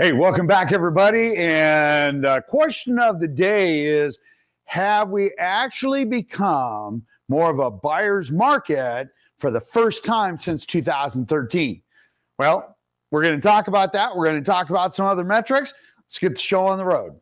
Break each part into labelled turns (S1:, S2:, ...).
S1: Hey, welcome back, everybody. And question of the day is, have we actually become more of a buyer's market for the first time since 2013? Well, we're going to talk about that. We're going to talk about some other metrics. Let's get the show on the road.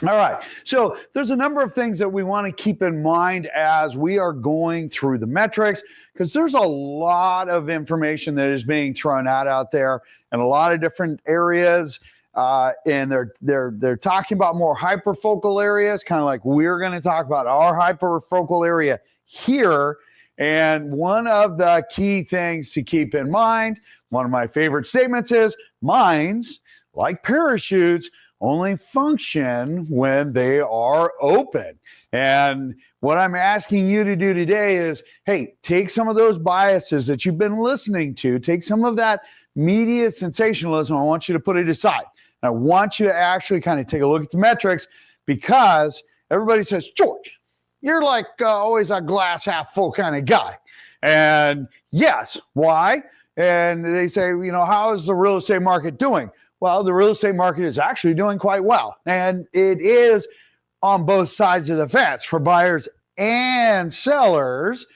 S1: All right. So there's a number of things that we want to keep in mind as we are going through the metrics, because there's a lot of information that is being thrown out there in a lot of different areas. And they're talking about more hyperfocal areas, kind of like we're going to talk about our hyperfocal area here. And one of the key things to keep in mind, one of my favorite statements is, minds, like parachutes, only function when they are open. And what I'm asking you to do today is, hey, take some of those biases that you've been listening to, take some of that media sensationalism. I want you to put it aside. I want you to actually kind of take a look at the metrics, because everybody says, George, you're like always a glass half full kind of guy. And yes, why? And they say, how is the real estate market doing? Well, the real estate market is actually doing quite well. And it is on both sides of the fence for buyers and sellers.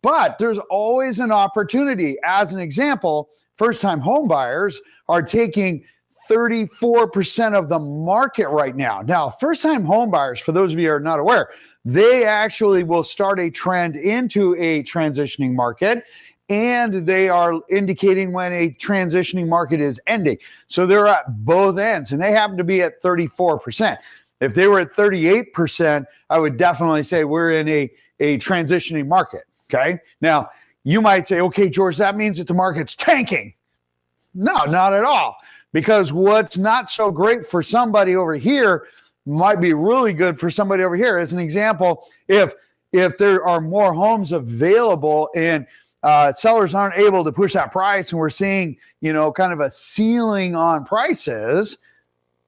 S1: But there's always an opportunity. As an example, first-time home buyers are taking 34% of the market right now. Now, first-time home buyers, for those of you who are not aware, they actually will start a trend into a transitioning market, and they are indicating when a transitioning market is ending. So they're at both ends, and they happen to be at 34%. If they were at 38%, I would definitely say we're in a transitioning market, okay? Now, you might say, okay, George, that means that the market's tanking. No, not at all, because what's not so great for somebody over here might be really good for somebody over here. As an example, if there are more homes available and sellers aren't able to push that price, and we're seeing, kind of a ceiling on prices,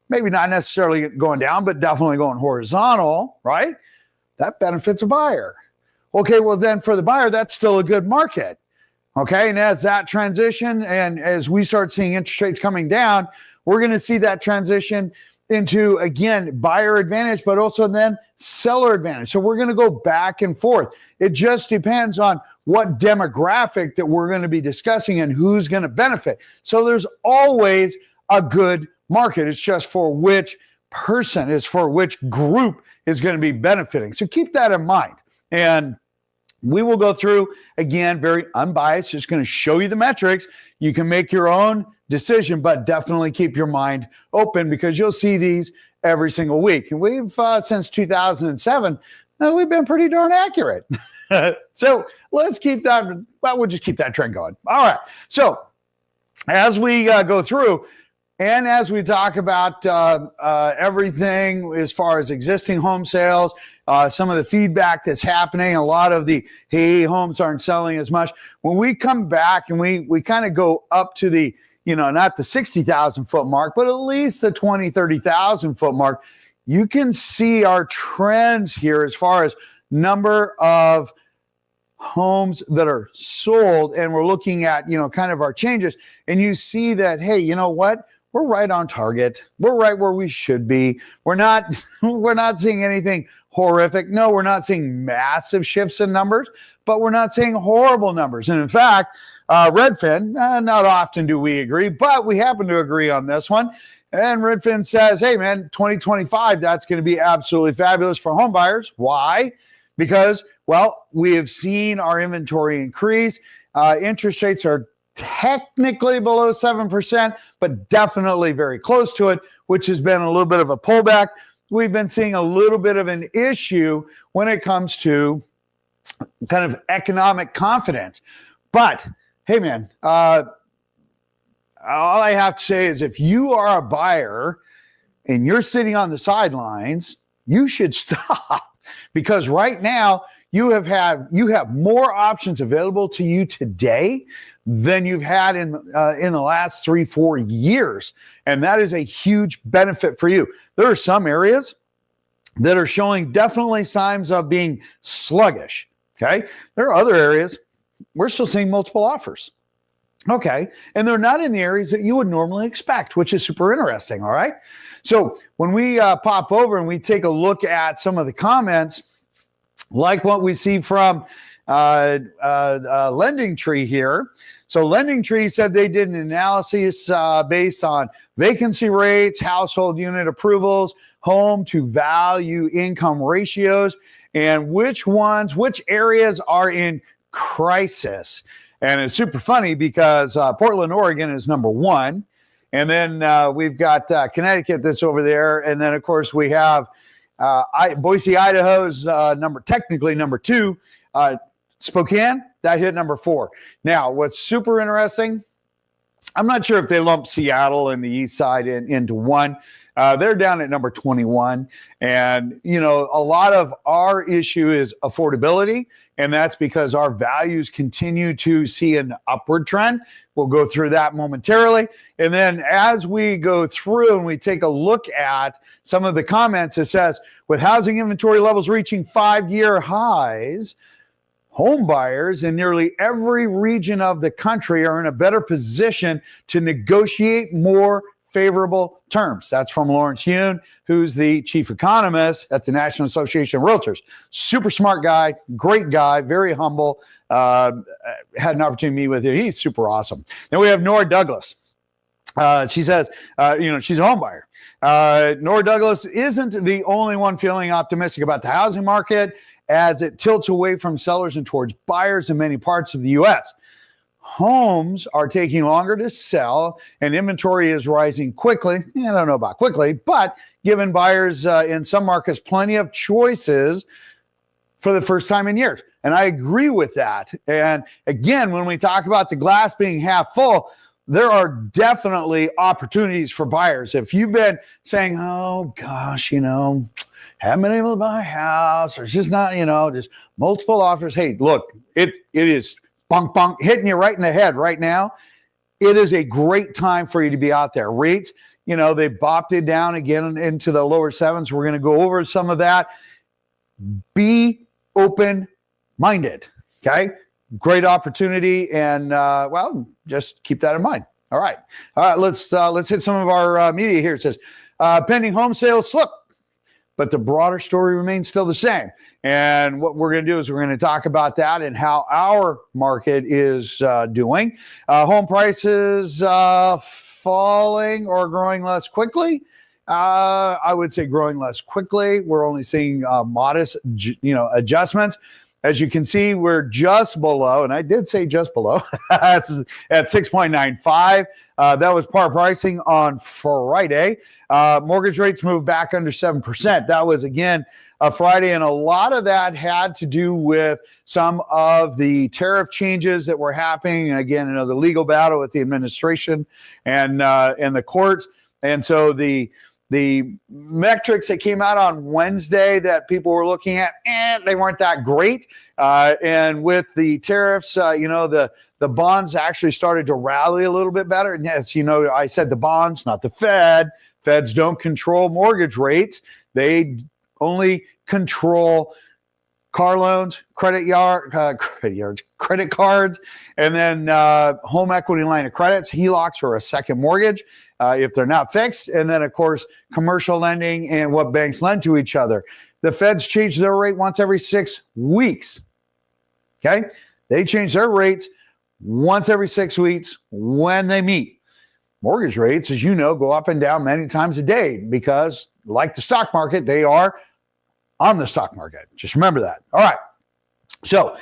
S1: maybe not necessarily going down, but definitely going horizontal, right? That benefits a buyer. Okay, well then for the buyer, that's still a good market. Okay, and as that transition, and as we start seeing interest rates coming down, we're going to see that transition into, again, buyer advantage, but also then seller advantage. So we're going to go back and forth. It just depends on what demographic that we're going to be discussing and who's going to benefit. So there's always a good market. It's just for which person, is for which group is going to be benefiting. So keep that in mind. And we will go through, again, very unbiased, just going to show you the metrics. You can make your own decision, but definitely keep your mind open, because you'll see these every single week. And we've, since 2007, we've been pretty darn accurate. So let's keep that, we'll just keep that trend going. All right. So as we go through, and as we talk about everything as far as existing home sales, some of the feedback that's happening, a lot of the, hey, homes aren't selling as much. When we come back and we kind of go up to the, not the 60,000 foot mark, but at least the 20, 30,000 foot mark, you can see our trends here as far as number of homes that are sold. And we're looking at, kind of our changes. And you see that, hey, you know what? We're right on target. We're right where we should be. We're not seeing anything horrific. No, we're not seeing massive shifts in numbers, but we're not seeing horrible numbers. And in fact, Redfin, not often do we agree, but we happen to agree on this one. And Redfin says, hey man, 2025, that's going to be absolutely fabulous for home buyers. Why? Because, well, we have seen our inventory increase. Interest rates are technically below 7%, but definitely very close to it, which has been a little bit of a pullback. We've been seeing a little bit of an issue when it comes to kind of economic confidence. But hey, man, all I have to say is if you are a buyer and you're sitting on the sidelines, you should stop, because right now you have more options available to you today than you've had in the last 3-4 years. And that is a huge benefit for you. There are some areas that are showing definitely signs of being sluggish. Okay. There are other areas we're still seeing multiple offers. Okay. And they're not in the areas that you would normally expect, which is super interesting. All right. So when we pop over and we take a look at some of the comments, like what we see from Lending Tree here. So Lending Tree said they did an analysis based on vacancy rates, household unit approvals, home to value income ratios, and which areas are in crisis. And it's super funny because Portland, Oregon is number one. And then we've got Connecticut that's over there. And then, of course, we have Boise, Idaho's technically number two. Spokane, that hit number 4. Now, what's super interesting, I'm not sure if they lump Seattle and the east side into one. They're down at number 21. And, you know, a lot of our issue is affordability, and that's because our values continue to see an upward trend. We'll go through that momentarily. And then as we go through and we take a look at some of the comments, it says, with housing inventory levels reaching 5-year highs, home buyers in nearly every region of the country are in a better position to negotiate more favorable terms. That's from Lawrence Yun, who's the chief economist at the National Association of Realtors. Super smart guy, great guy, very humble. Had an opportunity to meet with him. He's super awesome. Then we have Nora Douglas. She says, she's a home buyer. Nora Douglas isn't the only one feeling optimistic about the housing market as it tilts away from sellers and towards buyers in many parts of the U.S. Homes are taking longer to sell and inventory is rising quickly. I don't know about quickly, but giving buyers in some markets plenty of choices for the first time in years. And I agree with that. And again, when we talk about the glass being half full, there are definitely opportunities for buyers. If you've been saying, oh gosh, haven't been able to buy a house, or it's just not, just multiple offers. Hey, look, it is bunk, hitting you right in the head right now. It is a great time for you to be out there. Rates, they bopped it down again into the lower 7s. We're going to go over some of that. Be open-minded, okay? Great opportunity, and just keep that in mind. All right, let's hit some of our media here. It says, pending home sales slip, but the broader story remains still the same. And what we're going to do is we're going to talk about that and how our market is doing. Home prices falling or growing less quickly. I would say growing less quickly. We're only seeing modest, adjustments. As you can see, we're just below, and I did say just below, that's at 6.95. That was par pricing on Friday. Mortgage rates moved back under 7%. That was, again, a Friday, and a lot of that had to do with some of the tariff changes that were happening. And again, the legal battle with the administration and the courts. And so the metrics that came out on Wednesday that people were looking at, they weren't that great. And with the tariffs, the bonds actually started to rally a little bit better. And yes, I said the bonds, not the Fed. Feds don't control mortgage rates. They only control car loans, credit cards, and then home equity line of credits, HELOCs, or a second mortgage if they're not fixed. And then, of course, commercial lending and what banks lend to each other. The Feds change their rate once every 6 weeks. Okay? They change their rates once every 6 weeks when they meet. Mortgage rates, as you know, go up and down many times a day because, like the stock market, they are on the stock market. Just remember that. All right. So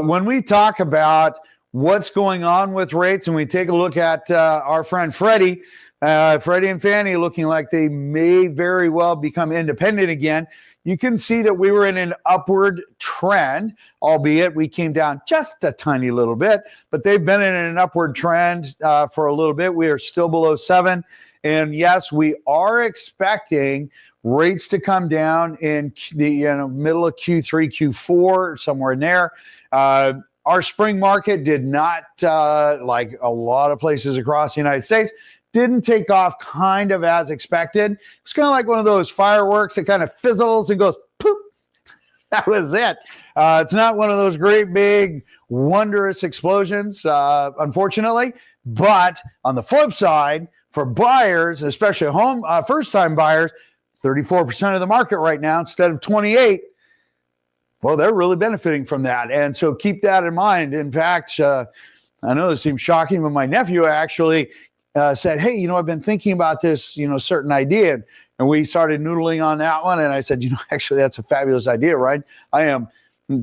S1: when we talk about what's going on with rates and we take a look at our friend Freddie and Fannie looking like they may very well become independent again, you can see that we were in an upward trend, albeit we came down just a tiny little bit, but they've been in an upward trend for a little bit. We are still below 7. And yes, we are expecting rates to come down in the middle of Q3, Q4, somewhere in there. Our spring market did not, like a lot of places across the United States, didn't take off kind of as expected. It's kind of like one of those fireworks that kind of fizzles and goes poof. That was it. It's not one of those great big wondrous explosions, unfortunately. But on the flip side, for buyers, especially first-time buyers, 34% of the market right now instead of 28. Well, they're really benefiting from that. And so keep that in mind. In fact, I know this seems shocking, but my nephew actually said, hey, I've been thinking about this, certain idea. And we started noodling on that one. And I said, actually, that's a fabulous idea, right? I am,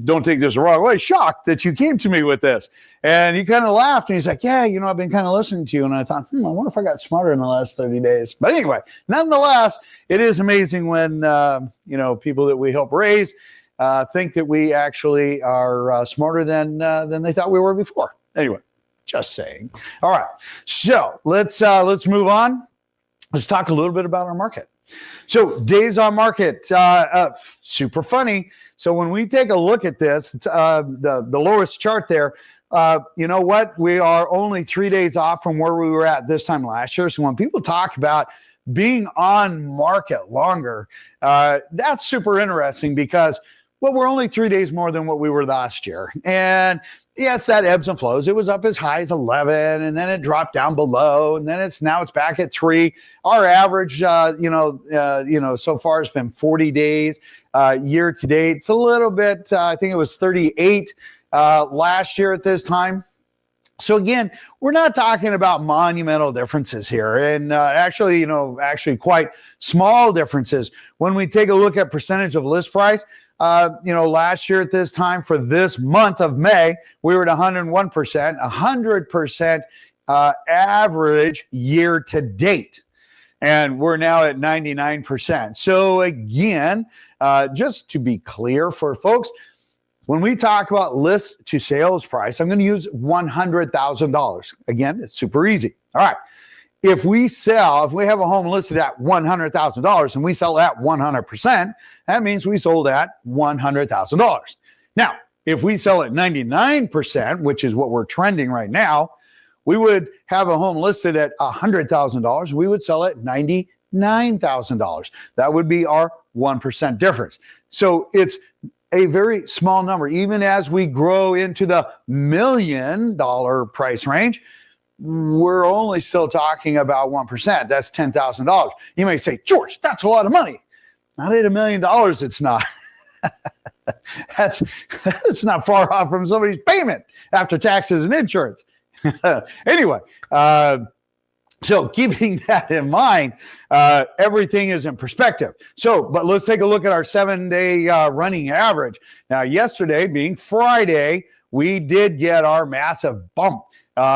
S1: don't take this the wrong way, shocked that you came to me with this. And he kind of laughed and he's like, yeah, I've been kind of listening to you. And I thought, I wonder if I got smarter in the last 30 days. But anyway, nonetheless, it is amazing when, people that we help raise think that we actually are smarter than they thought we were before. Anyway, just saying. All right. So let's move on. Let's talk a little bit about our market. So days on market, super funny. So when we take a look at this, the lowest chart there, you know what? We are only 3 days off from where we were at this time last year. So when people talk about being on market longer, that's super interesting because, well, we're only 3 days more than what we were last year. And yes, that ebbs and flows. It was up as high as 11, and then it dropped down below, and then it's back at 3. Our average, so far has been 40 days year to date. It's a little bit. I think it was 38 last year at this time. So again, we're not talking about monumental differences here, and actually quite small differences. When we take a look at percentage of list price. Last year at this time for this month of May, we were at 101%, 100% average year to date. And we're now at 99%. So again, just to be clear for folks, when we talk about list to sales price, I'm going to use $100,000. Again, it's super easy. All right. If we have a home listed at $100,000 and we sell at 100%, that means we sold at $100,000. Now, if we sell at 99%, which is what we're trending right now, we would have a home listed at $100,000. We would sell at $99,000. That would be our 1% difference. So it's a very small number. Even as we grow into the $1 million price range, we're only still talking about 1%. That's $10,000. You may say, George, that's a lot of money. Not at $1 million, it's not. That's not far off from somebody's payment after taxes and insurance. Anyway, so keeping that in mind, everything is in perspective. But let's take a look at our 7-day running average. Now, yesterday being Friday, we did get our massive bump.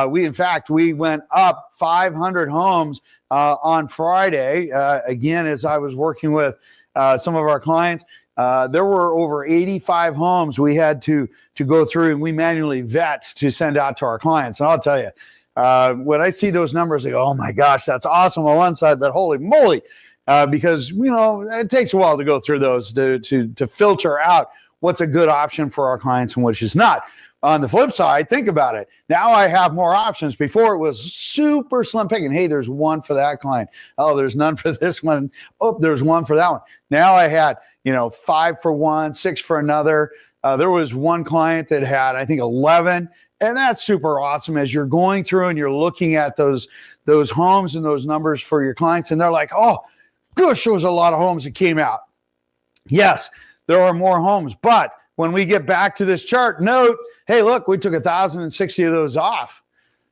S1: We went up 500 homes on Friday. Again, as I was working with some of our clients, there were over 85 homes we had to go through and we manually vet to send out to our clients. And I'll tell you, when I see those numbers, I go, oh my gosh, that's awesome on one side, but holy moly, because it takes a while to go through those to filter out what's a good option for our clients and which is not. On the flip side, think about it. Now I have more options. Before it was super slim picking. Hey, there's one for that client. Oh, there's none for this one. Oh, there's one for that one. Now I had, 5 for one, 6 for another. There was one client that had, I think, 11. And that's super awesome as you're going through and you're looking at those homes and those numbers for your clients. And they're like, oh, gosh, there was a lot of homes that came out. Yes, there are more homes. But when we get back to this chart, note, hey, look, we took 1,060 of those off.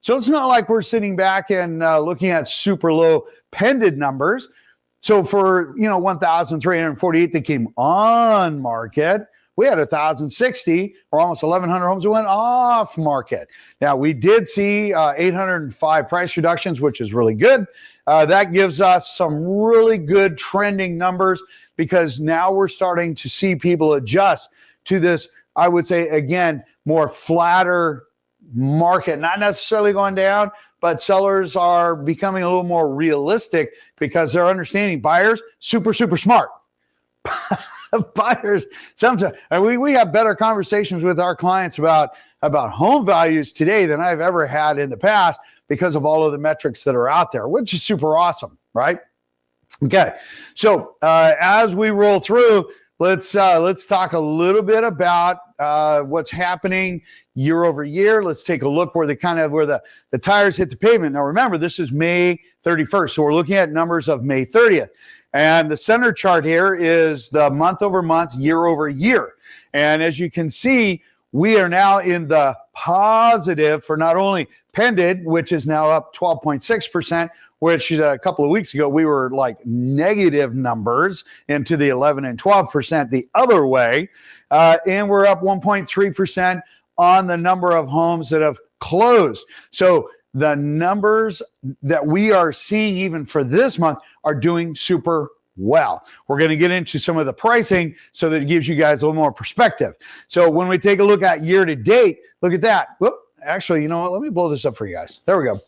S1: So it's not like we're sitting back and looking at super low pended numbers. So for, 1,348 that came on market, we had 1,060 or almost 1,100 homes that went off market. Now, we did see 805 price reductions, which is really good. That gives us some really good trending numbers because now we're starting to see people adjust to this, I would say, again, more flatter market, not necessarily going down, but sellers are becoming a little more realistic because they're understanding buyers, super, super smart. Buyers, sometimes we have better conversations with our clients about home values today than I've ever had in the past because of all of the metrics that are out there, which is super awesome, right? Okay, so as we roll through, let's talk a little bit about what's happening year over year. Let's take a look where the tires hit the pavement. Now remember, this is May 31st, so we're looking at numbers of May 30th. And the center chart here is the month over month, year over year. And as you can see, we are now in the positive for not only pended, which is now up 12.6%, which a couple of weeks ago we were like negative numbers into the 11 and 12% the other way. And we're up 1.3% on the number of homes that have closed. So the numbers that we are seeing even for this month are doing super well. We're going to get into some of the pricing so that it gives you guys a little more perspective. So when we take a look at year to date, look at that. Whoop, actually, you know what? Let me blow this up for you guys. There we go.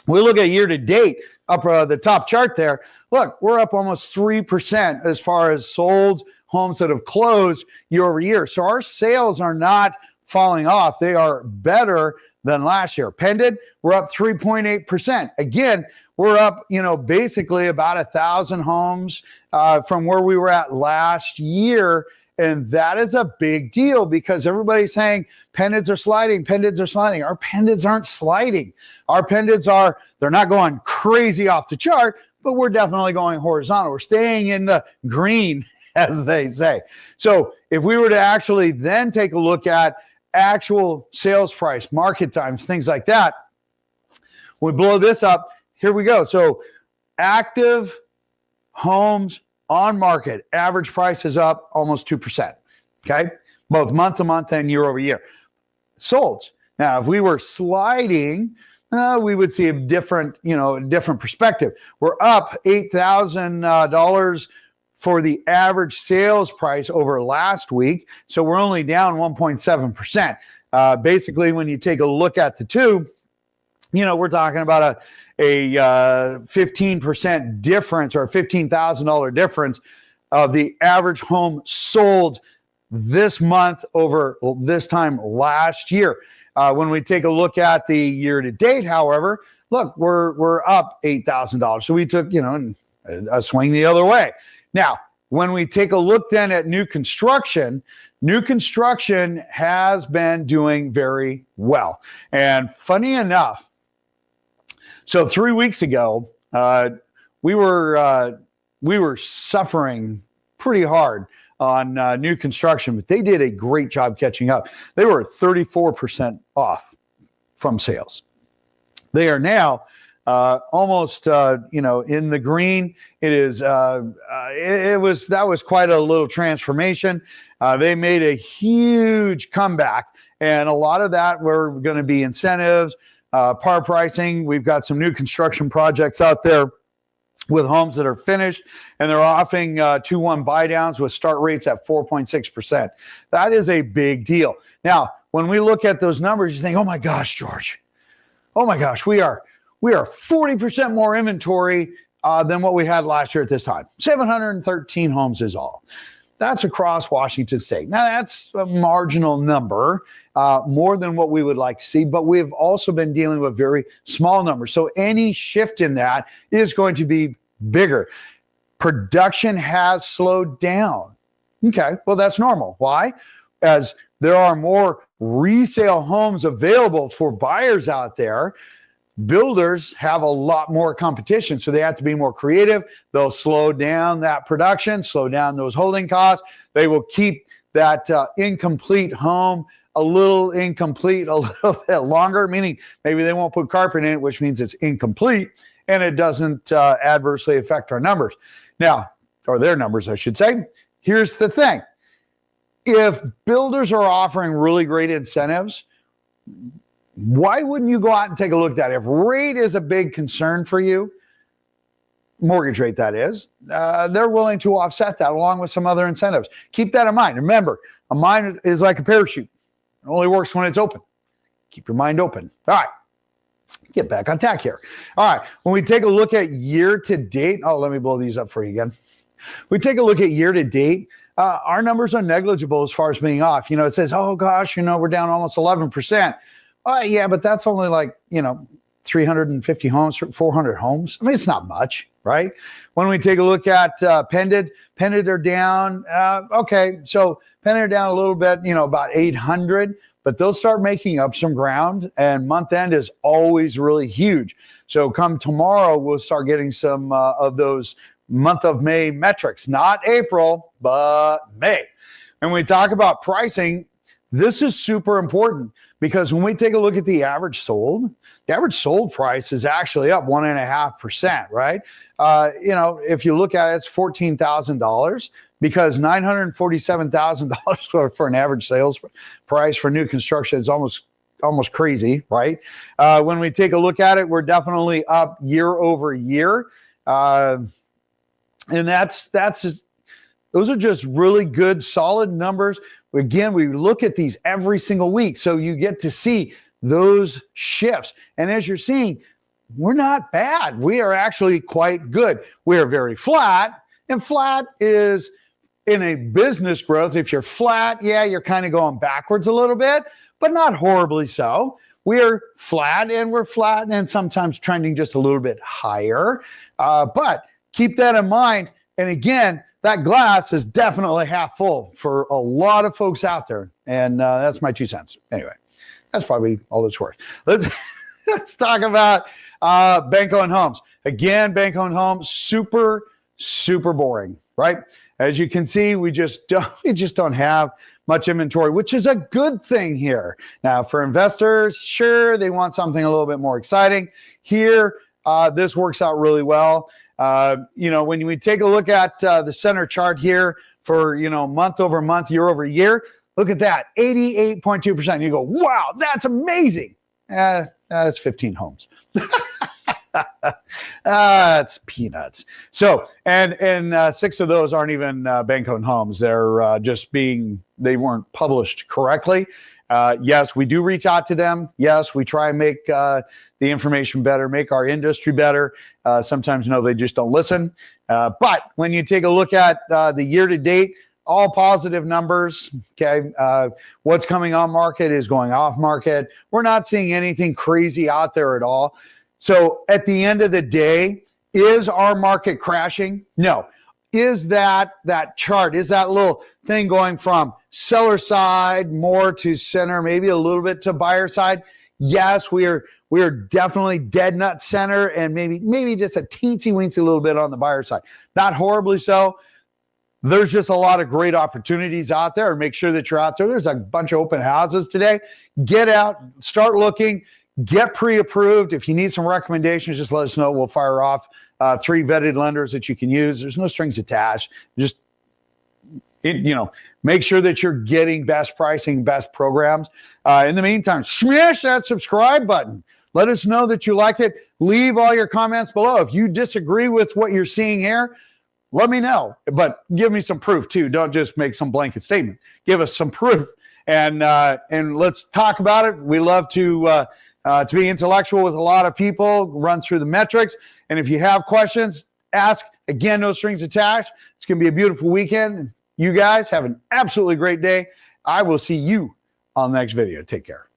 S1: We look at year to date, up the top chart there. Look, we're up almost 3% as far as sold homes that have closed year over year. So our sales are not falling off. They are better than last year. Pended, we're up 3.8%. Again, we're up, basically about 1,000 homes from where we were at last year. And that is a big deal because everybody's saying pendeds are sliding, pendeds are sliding. Our pendeds aren't sliding. Our pendeds they're not going crazy off the chart, but we're definitely going horizontal. We're staying in the green, as they say. So if we were to actually then take a look at actual sales price, market times, things like that, we blow this up. Here we go. So active homes on market, average price is up almost 2%. Okay. Both month to month and year over year. Solds. Now, if we were sliding, we would see a different perspective. We're up $8,000 for the average sales price over last week. So we're only down 1.7%. Basically, when you take a look at the two, we're talking about a 15% difference or a $15,000 difference of the average home sold this month over this time last year. When we take a look at the year to date, however, look, we're up $8,000. So we took, a swing the other way. Now, when we take a look then at new construction has been doing very well. And funny enough, so 3 weeks ago, we were suffering pretty hard on new construction, but they did a great job catching up. They were 34% off from sales. They are now almost in the green. It is that was quite a little transformation. They made a huge comeback, and a lot of that were going to be incentives, par pricing. We've got some new construction projects out there with homes that are finished, and they're offering 2-1 buy downs with start rates at 4.6%. That is a big deal. Now, when we look at those numbers, you think, oh my gosh, George, oh my gosh, we are 40% more inventory than what we had last year at this time. 713 homes is all. That's across Washington State. Now, that's a marginal number, more than what we would like to see, but we've also been dealing with very small numbers. So any shift in that is going to be bigger. Production has slowed down. Okay, well, that's normal. Why? As there are more resale homes available for buyers out there, builders have a lot more competition, so they have to be more creative. They'll slow down that production, slow down those holding costs. They will keep that incomplete home a little incomplete a little bit longer, meaning maybe they won't put carpet in it, which means it's incomplete, and it doesn't adversely affect our numbers. Now, or their numbers, I should say. Here's the thing. If builders are offering really great incentives, why wouldn't you go out and take a look at that? If rate is a big concern for you, mortgage rate that is, they're willing to offset that along with some other incentives. Keep that in mind. Remember, a mind is like a parachute. It only works when it's open. Keep your mind open. All right. Get back on tack here. All right. When we take a look at year to date, let me blow these up for you again. We take a look at year to date. Our numbers are negligible as far as being off. It says, oh gosh, we're down almost 11%. Yeah, but that's only like, 350 homes, 400 homes. I mean, it's not much. right? When we take a look at Pended are down. Okay, so Pended are down a little bit, about 800, but they'll start making up some ground, and month end is always really huge. So come tomorrow, we'll start getting some of those month of May metrics, not April, but May. And when we talk about pricing, this is super important because when we take a look at the average sold price is actually up 1.5%, right? If you look at it, it's $14,000 because $947,000 for an average sales price for new construction is almost crazy, right? When we take a look at it, we're definitely up year over year. And those are just really good, solid numbers. Again, we look at these every single week, so you get to see those shifts. And as you're seeing, we're not bad. We are actually quite good. We are very flat, and flat is in a business growth. If you're flat, yeah, you're kind of going backwards a little bit, but not horribly so. We are flat, and we're flat, and sometimes trending just a little bit higher. But keep that in mind. And again, that glass is definitely half full for a lot of folks out there. And that's my 2 cents. Anyway, that's probably all it's worth. Let's talk about bank-owned homes. Again, bank-owned homes, super, super boring, right? As you can see, we just don't have much inventory, which is a good thing here. Now, for investors, sure, they want something a little bit more exciting. Here, this works out really well. When we take a look at the center chart here for, month over month, year over year, look at that, 88.2%. You go, wow, that's amazing. That's 15 homes. That's peanuts. So, and 6 of those aren't even bank-owned homes. They're they weren't published correctly. Yes, we do reach out to them. Yes, we try and make the information better, make our industry better. Sometimes, no, they just don't listen. But when you take a look at the year-to-date, all positive numbers, okay? What's coming on market is going off market. We're not seeing anything crazy out there at all. So at the end of the day, is our market crashing? No. Is that chart, is that little thing going from seller side more to center, maybe a little bit to buyer side? Yes, we are definitely dead nut center and maybe just a teensy weensy little bit on the buyer side. Not horribly so. There's just a lot of great opportunities out there. Make sure that you're out there. There's a bunch of open houses today. Get out, start looking, get pre-approved. If you need some recommendations, just let us know. We'll fire off 3 vetted lenders that you can use. There's no strings attached. Just, make sure that you're getting best pricing, best programs. In the meantime, smash that subscribe button. Let us know that you like it. Leave all your comments below. If you disagree with what you're seeing here, let me know, but give me some proof too. Don't just make some blanket statement. Give us some proof, and let's talk about it. We love to be intellectual with a lot of people, run through the metrics, and if you have questions, ask. Again, no strings attached. It's going to be a beautiful weekend. You guys have an absolutely great day. I will see you on the next video. Take care.